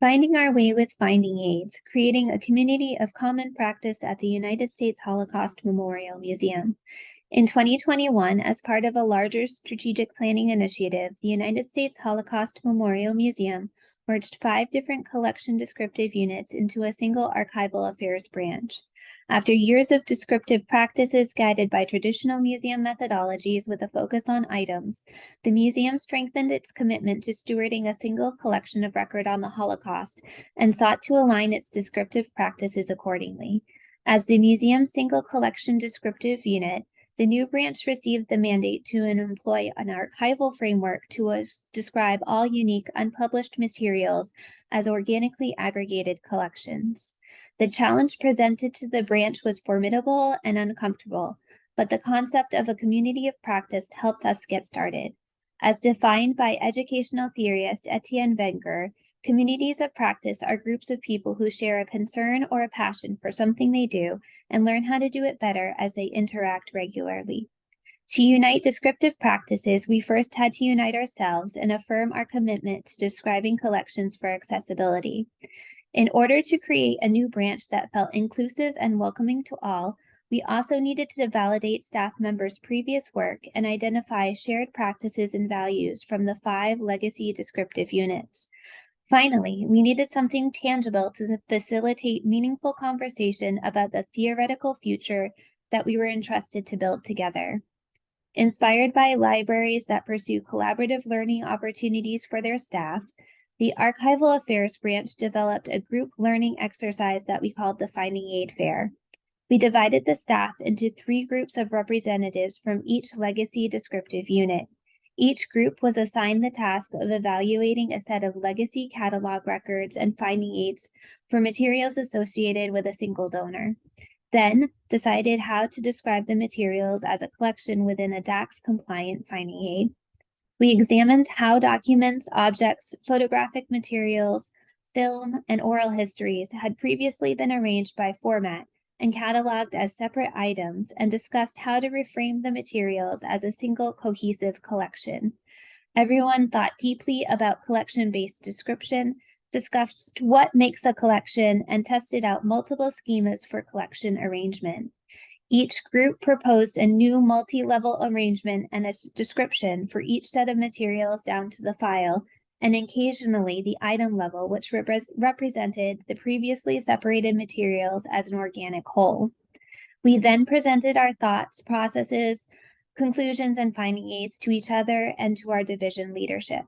Finding our way with finding aids, creating a community of common practice at the United States Holocaust Memorial Museum. In 2021, as part of a larger strategic planning initiative, the United States Holocaust Memorial Museum merged 5 different collection descriptive units into a single Archival Affairs branch. After years of descriptive practices guided by traditional museum methodologies with a focus on items, the museum strengthened its commitment to stewarding a single collection of record on the Holocaust and sought to align its descriptive practices accordingly. As the museum's single collection descriptive unit, the new branch received the mandate to employ an archival framework to describe all unique unpublished materials as organically aggregated collections. The challenge presented to the branch was formidable and uncomfortable, but the concept of a community of practice helped us get started. As defined by educational theorist Etienne Wenger, communities of practice are groups of people who share a concern or a passion for something they do and learn how to do it better as they interact regularly. To unite descriptive practices, we first had to unite ourselves and affirm our commitment to describing collections for accessibility. In order to create a new branch that felt inclusive and welcoming to all, we also needed to validate staff members' previous work and identify shared practices and values from the 5 legacy descriptive units. Finally, we needed something tangible to facilitate meaningful conversation about the theoretical future that we were entrusted to build together. Inspired by libraries that pursue collaborative learning opportunities for their staff, the Archival Affairs Branch developed a group learning exercise that we called the Finding Aid Fair. We divided the staff into 3 groups of representatives from each legacy descriptive unit. Each group was assigned the task of evaluating a set of legacy catalog records and finding aids for materials associated with a single donor. Then decided how to describe the materials as a collection within a DACS-compliant finding aid. We examined how documents, objects, photographic materials, film, and oral histories had previously been arranged by format and cataloged as separate items, and discussed how to reframe the materials as a single cohesive collection. Everyone thought deeply about collection-based description, discussed what makes a collection, and tested out multiple schemas for collection arrangement. Each group proposed a new multi-level arrangement and a description for each set of materials down to the file, and occasionally the item level, which represented the previously separated materials as an organic whole. We then presented our thoughts, processes, conclusions, and finding aids to each other and to our division leadership.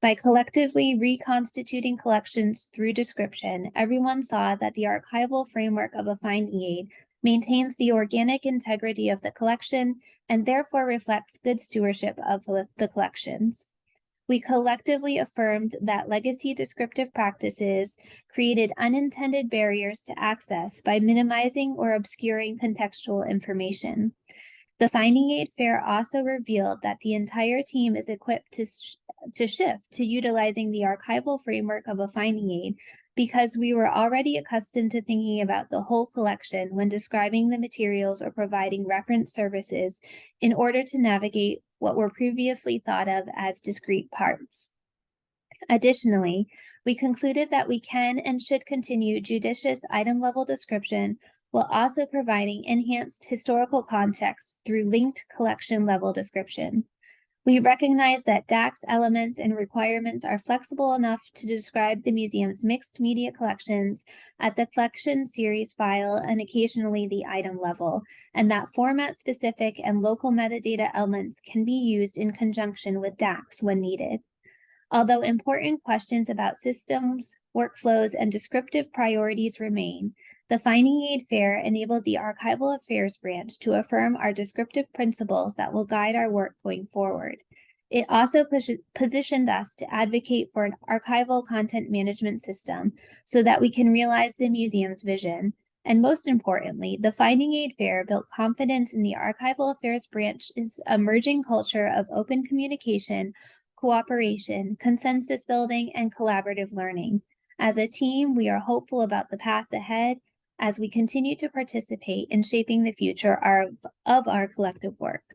By collectively reconstituting collections through description, everyone saw that the archival framework of a finding aid maintains the organic integrity of the collection and therefore reflects good stewardship of the collections. We collectively affirmed that legacy descriptive practices created unintended barriers to access by minimizing or obscuring contextual information. The Finding Aid Fair also revealed that the entire team is equipped to shift to utilizing the archival framework of a finding aid because we were already accustomed to thinking about the whole collection when describing the materials or providing reference services in order to navigate what were previously thought of as discrete parts. Additionally, we concluded that we can and should continue judicious item-level description while also providing enhanced historical context through linked collection-level description. We recognize that DACS elements and requirements are flexible enough to describe the museum's mixed media collections at the collection series file and occasionally the item level, and that format-specific and local metadata elements can be used in conjunction with DACS when needed. Although important questions about systems, workflows, and descriptive priorities remain, the Finding Aid Fair enabled the Archival Affairs Branch to affirm our descriptive principles that will guide our work going forward. It also positioned us to advocate for an archival content management system so that we can realize the museum's vision. And most importantly, the Finding Aid Fair built confidence in the Archival Affairs Branch's emerging culture of open communication, cooperation, consensus building, and collaborative learning. As a team, we are hopeful about the path ahead as we continue to participate in shaping the future of our collective work.